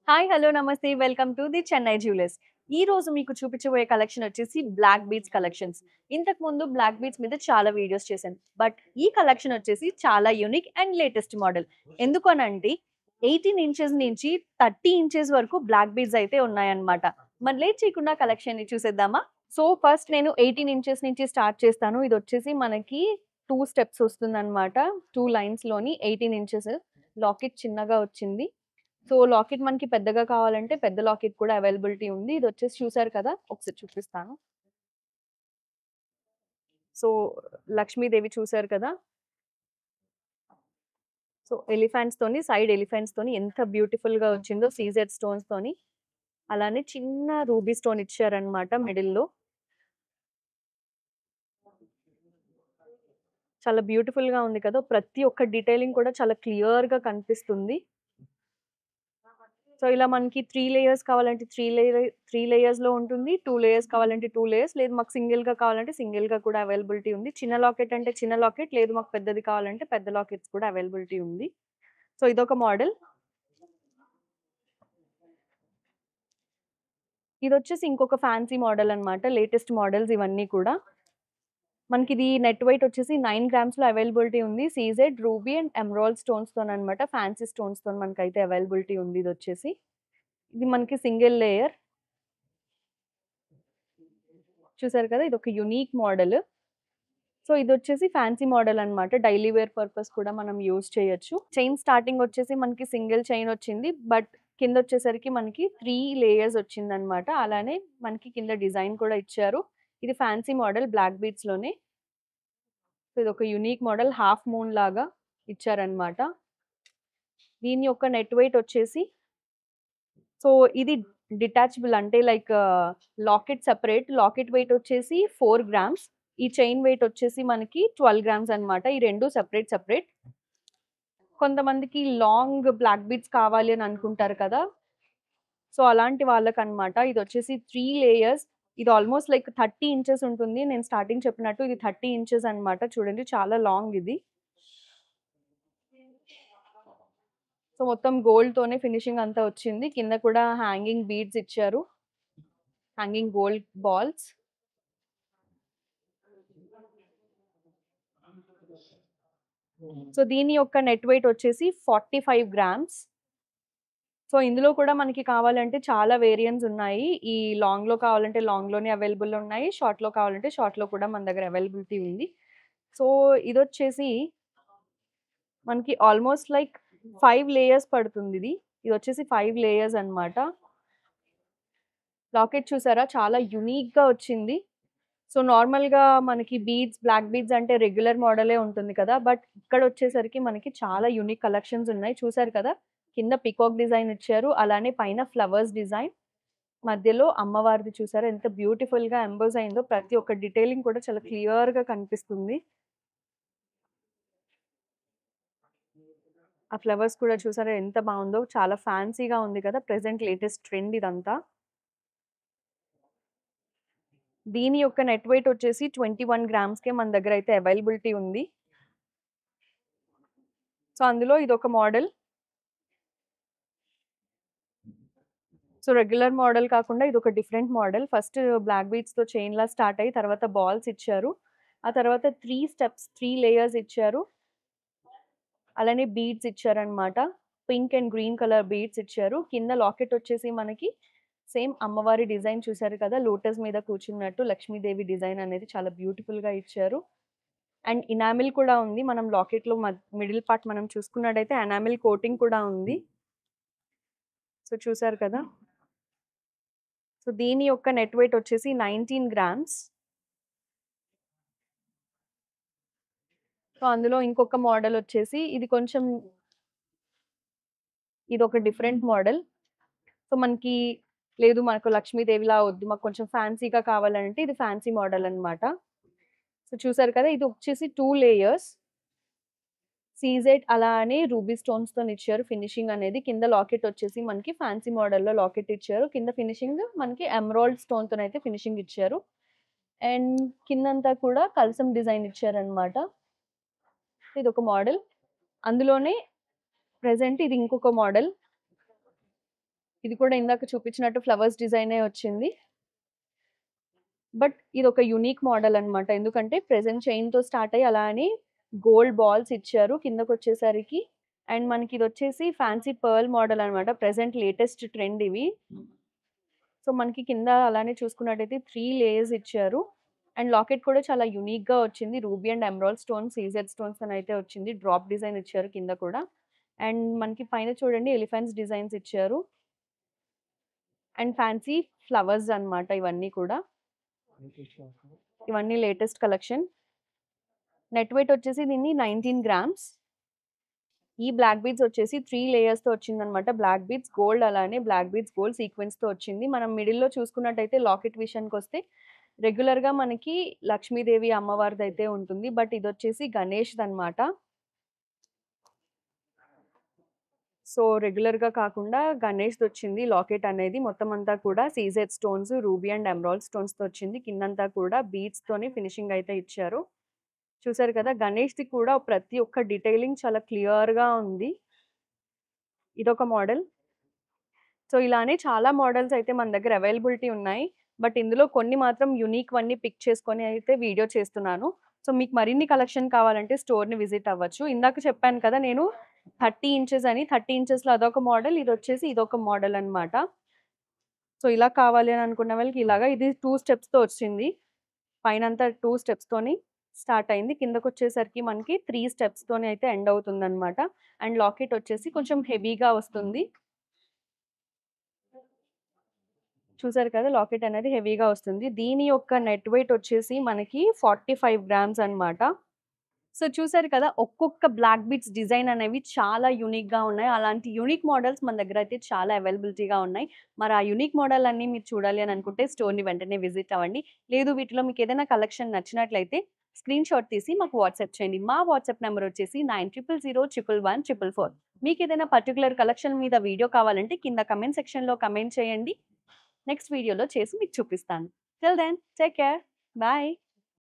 Hi! Hello! నమస్తే. Welcome to the Chennai jewellers. ఈ రోజు మీకు చూపించబోయే కలెక్షన్ వచ్చేసి బ్లాక్ బీడ్స్ కలెక్షన్స్. ఇంతకుముందు బ్లాక్ బీడ్స్ మీద చాలా వీడియోస్ చేశాను. బట్ ఈ కలెక్షన్ వచ్చేసి చాలా యూనిక్ అండ్ లేటెస్ట్ మోడల్. ఎందుకనంటే 18 ఇంచెస్ నుంచి 30 ఇంచెస్ వరకు బ్లాక్ బీడ్స్ అయితే ఉన్నాయన్నమాట. మరి లేట్ చేయకుండా కలెక్షన్‌ని చూసేద్దామా? సో, ఫస్ట్ నేను 18 ఇంచెస్ నుంచి స్టార్ట్ చేస్తాను. ఇదొచ్చేసి మనకి 2 స్టెప్స్ వస్తుందన్నమాట. 2 లైన్స్‌లోని 18 ఇంచెస్ లాకెట్ చిన్నగా వచ్చింది. సో, లాకెట్ మనకి పెద్దగా కావాలంటే పెద్ద లాకెట్ కూడా అవైలబిలిటీ ఉంది. ఇదొచ్చేసి చూసారు కదా! ఒకసారి చూపిస్తాను. సో, లక్ష్మీదేవి చూసారు కదా! సో, సైడ్ ఎలిఫెంట్స్‌తోని ఎంత బ్యూటిఫుల్‌గా వచ్చిందో సీజెడ్ స్టోన్స్‌తోని. అలానే చిన్న రూబీ స్టోన్ ఇచ్చారన్నమాట మిడిల్‌లో. చాలా బ్యూటిఫుల్‌గా ఉంది కదా! ప్రతి ఒక్క డీటెయిలింగ్ కూడా చాలా క్లియర్‌గా కనిపిస్తుంది. సో, ఇలా మనకి 3 లేయర్స్ కావాలంటే 3 లేయర్స్‌లో ఉంటుంది. 2 లేయర్స్ కావాలంటే 2 లేయర్స్. లేదు మాకు సింగిల్‌గా కావాలంటే సింగిల్‌గా కూడా అవైలబిలిటీ ఉంది. చిన్న లాకెట్ అంటే చిన్న లాకెట్. లేదు మాకు పెద్దది కావాలంటే పెద్ద లాకెట్స్ కూడా అవైలబిలిటీ ఉంది. సో, ఇదొక మోడల్. ఇదొచ్చేసి ఇంకొక ఫ్యాన్సీ మోడల్ అన్నమాట. లేటెస్ట్ మోడల్స్ ఇవన్నీ కూడా. మనకిది నెట్ వెయిట్ వచ్చేసి 9 గ్రామ్స్‌లో అవైలబిలిటీ ఉంది. సీజెడ్, రూబీ అండ్ ఎమరాల్డ్ స్టోన్స్‌తోనన్నమాట. ఫ్యాన్సీ స్టోన్స్‌తోని మనకైతే అవైలబిలిటీ ఉంది ఇదొచ్చేసి. ఇది మనకి సింగిల్ లేయర్. చూసారు కదా! ఇదొక యూనిక్ మోడల్. సో, ఇదొచ్చేసి ఫ్యాన్సీ మోడల్ అన్నమాట. డైలీ వేర్ పర్పస్ కూడా మనం యూజ్ చేయొచ్చు. చైన్ స్టార్టింగ్ వచ్చేసి మనకి సింగిల్ చైన్ వచ్చింది. బట్ కిందొచ్చేసరికి మనకి 3 లేయర్స్ వచ్చిందన్నమాట. అలానే మనకి కింద డిజైన్ కూడా ఇచ్చారు. ఇది ఫ్యాన్సీ మోడల్ బ్లాక్ బీడ్స్‌లోనే. సో, ఇదొక యూనిక్ మోడల్ హాఫ్ మూన్ లాగా ఇచ్చారన్నమాట. దీని యొక్క నెట్ వెయిట్ వచ్చేసి సో, ఇది డిటాచబుల్ అంటే like locket separate. Locket weight వచ్చేసి 4 గ్రామ్స్. ఈ చైన్ వెయిట్ వచ్చేసి మనకి 12 గ్రామ్స్ అన్నమాట. ఈ 2 సెపరేట్ సెపరేట్. కొంతమందికి లాంగ్ బ్లాక్ బీడ్స్ కావాలి అని అనుకుంటారు కదా! సో, అలాంటి వాళ్ళకన్నమాట. ఇదొచ్చేసి 3 లేయర్స్. ఇది ఆల్‌మోస్ట్ లైక్ 30 ఇంచెస్ ఉంటుంది. నేను స్టార్టింగ్ చెప్పినట్టు ఇది 30 ఇంచెస్ అన్నమాట. చూడండి చాలా లాంగ్ ఇది. సో, మొత్తం గోల్డ్‌తోనే ఫినిషింగ్ అంతా వచ్చింది. కింద కూడా హ్యాంగింగ్ బీడ్స్ ఇచ్చారు. Hanging gold balls. సో, దీని యొక్క నెట్ వెయిట్ వచ్చేసి 45 గ్రామ్స్. సో, ఇందులో కూడా మనకి కావాలంటే చాలా వేరియంట్స్ ఉన్నాయి. ఈ లాంగ్‌లో కావాలంటే లాంగ్‌లోనే అవైలబుల్ ఉన్నాయి. షార్ట్‌లో కావాలంటే షార్ట్‌లో కూడా మన దగ్గర అవైలబిలిటీ ఉంది. సో, ఇదొచ్చేసి మనకి ఆల్‌మోస్ట్ లైక్ 5 లేయర్స్ పడుతుందిది. ఇదొచ్చేసి 5 లేయర్స్ అన్నమాట. లాకెట్ చూసారా? చాలా యూనిక్‌గా వచ్చింది. సో, నార్మల్‌గా మనకి బీడ్స్, బ్లాక్ బీడ్స్ అంటే రెగ్యులర్ మోడలే ఉంటుంది కదా! బట్ ఇక్కడొచ్చేసరికి మనకి చాలా యూనిక్ కలెక్షన్స్ ఉన్నాయి. చూసారు కదా! కింద పీకాక్ డిజైన్ ఇచ్చారు. అలానే పైన ఫ్లవర్స్ డిజైన్. మధ్యలో అమ్మవారిది చూసారా? ఎంత బ్యూటిఫుల్‌గా ఎంబోస్ అయిందో. ప్రతి ఒక్క డీటెయిలింగ్ కూడా చాలా క్లియర్‌గా కనిపిస్తుంది. ఆ ఫ్లవర్స్ కూడా చూసారా ఎంత బావుందో. చాలా ఫ్యాన్సీగా ఉంది కదా! ప్రెజెంట్ లేటెస్ట్ ట్రెండ్ ఇదంతా. దీని యొక్క నెట్ వెయిట్ వచ్చేసి 21 గ్రామ్స్‌కే మన దగ్గర అయితే అవైలబిలిటీ ఉంది. సో, అందులో ఇదొక మోడల్. సో, రెగ్యులర్ మోడల్ కాకుండా ఇదొక డిఫరెంట్ మోడల్. ఫస్ట్ బ్లాక్ బీడ్స్‌తో చైన్‌లా స్టార్ట్ అయ్యి తర్వాత బాల్స్ ఇచ్చారు. ఆ తర్వాత 3 స్టెప్స్, 3 లేయర్స్ ఇచ్చారు. అలానే బీడ్స్ ఇచ్చారన్నమాట. Pink and green colour beads ఇచ్చారు. కింద లాకెట్ వచ్చేసి మనకి సేమ్ అమ్మవారి డిజైన్ చూసారు కదా! లోటస్ మీద కూర్చున్నట్టు లక్ష్మీదేవి డిజైన్ అనేది చాలా బ్యూటిఫుల్‌గా ఇచ్చారు. అండ్ ఎనామిల్ కూడా ఉంది. మనం లాకెట్‌లో మిడిల్ పార్ట్ మనం చూసుకున్నట్టయితే ఎనామిల్ కోటింగ్ కూడా ఉంది. సో, చూసారు కదా! సో, దీని యొక్క నెట్ వెయిట్ వచ్చేసి 19 గ్రామ్స్. సో, అందులో ఇంకొక మోడల్ వచ్చేసి ఇది కొంచెం ఇదొక డిఫరెంట్ మోడల్. సో, మనకి లేదు మనకు లక్ష్మీదేవిలా వద్దు. మాకు కొంచెం ఫ్యాన్సీగా కావాలంటే ఇది ఫ్యాన్సీ మోడల్ అన్నమాట. సో, చూసారు కదా! ఇది వచ్చేసి 2 లేయర్స్. సీజెడ్ అలా అని రూబీ స్టోన్స్‌తోనిచ్చారు ఫినిషింగ్ అనేది. కింద లాకెట్ వచ్చేసి మనకి ఫ్యాన్సీ మోడల్‌లో లాకెట్ ఇచ్చారు. కింద ఫినిషింగ్ మనకి ఎమరాల్డ్ స్టోన్‌తోనైతే ఫినిషింగ్ ఇచ్చారు. అండ్ కిందంతా కూడా కలసం డిజైన్ ఇచ్చారన్నమాట. ఇదొక మోడల్. అందులోనే ప్రెజెంట్ ఇది ఇంకొక మోడల్. ఇది కూడా ఇందాక చూపించినట్టు ఫ్లవర్స్ డిజైనే వచ్చింది. బట్ ఇదొక యూనిక్ మోడల్ అన్నమాట. ఎందుకంటే ప్రెజెంట్ చైన్‌తో స్టార్ట్ అయ్యి అలా అని గోల్డ్ బాల్స్ ఇచ్చారు కిందకొచ్చేసరికి. అండ్ మనకిదొచ్చేసి ఫ్యాన్సీ పర్ల్ మోడల్ అన్నమాట. ప్రెజెంట్ లేటెస్ట్ ట్రెండ్ ఇవి. సో, మనకి కింద అలానే చూసుకున్నట్టయితే 3 లేయర్స్ ఇచ్చారు. అండ్ లాకెట్ కూడా చాలా యూనిక్‌గా వచ్చింది. Ruby and emerald stones, CZ stones అనైతే వచ్చింది. డ్రాప్ డిజైన్ ఇచ్చారు కింద కూడా. అండ్ మనకి పైన చూడండి ఎలిఫెంట్స్ డిజైన్స్ ఇచ్చారు. అండ్ ఫ్యాన్సీ ఫ్లవర్స్ అన్నమాట ఇవన్నీ కూడా. ఇవన్నీ లేటెస్ట్ కలెక్షన్. నెట్ వెయిట్ వచ్చేసి దీన్ని 19 గ్రామ్స్. ఈ బ్లాక్ బీడ్స్ వచ్చేసి 3 లేయర్స్‌తో వచ్చిందనమాట. బ్లాక్ బీడ్స్ గోల్డ్ అలానే బ్లాక్ బీడ్స్ గోల్డ్ సీక్వెన్స్‌తో వచ్చింది. మనం మిడిల్‌లో చూసుకున్నట్టయితే లాకెట్ విషయానికొస్తే రెగ్యులర్‌గా మనకి లక్ష్మీదేవి అమ్మవారిదైతే ఉంటుంది. బట్ ఇదొచ్చేసి గణేష్‌దనమాట. సో, రెగ్యులర్‌గా కాకుండా గణేష్‌దొచ్చింది లాకెట్ అనేది. మొత్తం అంతా కూడా CZ stones, ruby and emerald స్టోన్స్‌తో వచ్చింది. కిందంతా కూడా బీడ్స్‌తోని ఫినిషింగ్ అయితే ఇచ్చారు. చూసారు కదా! గణేష్‌ది కూడా ప్రతి ఒక్క డీటెయిలింగ్ చాలా క్లియర్‌గా ఉంది. ఇదొక మోడల్. సో, ఇలానే చాలా మోడల్స్ అయితే మన దగ్గర అవైలబిలిటీ ఉన్నాయి. బట్ ఇందులో కొన్ని మాత్రం యూనిక్‌వన్నీ పిక్ చేసుకొని అయితే వీడియో చేస్తున్నాను. సో, మీకు మరిన్ని కలెక్షన్ కావాలంటే స్టోర్‌ని విజిట్ అవ్వచ్చు. ఇందాక చెప్పాను కదా నేను 30 ఇంచెస్ అని. 30 ఇంచెస్‌లో అదొక మోడల్. ఇదొచ్చేసి ఇదొక మోడల్ అన్నమాట. సో, ఇలా కావాలి అని అనుకున్న వాళ్ళకి ఇలాగా ఇది 2 స్టెప్స్‌తో వచ్చింది. పైనంతా 2 స్టెప్స్‌తోని స్టార్ట్ అయింది. కిందకొచ్చేసరికి మనకి 3 స్టెప్స్‌తోని అయితే ఎండ్ అవుతుందన్నమాట. అండ్ లాకెట్ వచ్చేసి కొంచెం హెవీగా వస్తుంది. చూసారు కదా! లాకెట్ అనేది హెవీగా వస్తుంది. దీని యొక్క నెట్ వెయిట్ వచ్చేసి మనకి 45 గ్రామ్స్ అన్నమాట. సో, చూసారు కదా! ఒక్కొక్క బ్లాక్ బీడ్స్ డిజైన్ అనేవి చాలా యూనిక్‌గా ఉన్నాయి. అలాంటి యూనిక్ మోడల్స్ మన దగ్గర అయితే చాలా అవైలబిలిటీగా ఉన్నాయి. మరి ఆ యూనిక్ మోడల్ అన్నీ మీరు చూడాలి అని అనుకుంటే స్టోర్‌ని వెంటనే విజిట్ అవ్వండి. లేదు వీటిలో మీకు ఏదైనా కలెక్షన్ నచ్చినట్లయితే స్క్రీన్‌షాట్ తీసి మాకు వాట్సాప్ చేయండి. మా వాట్సాప్ నంబర్ వచ్చేసి 9000 111 444. మీకేదైనా పర్టిక్యులర్ కలెక్షన్ మీద వీడియో కావాలంటే కింద కామెంట్ సెక్షన్‌లో కామెంట్ చేయండి. నెక్స్ట్ వీడియోలో చేసి మీకు చూపిస్తాను. Till then take care. By.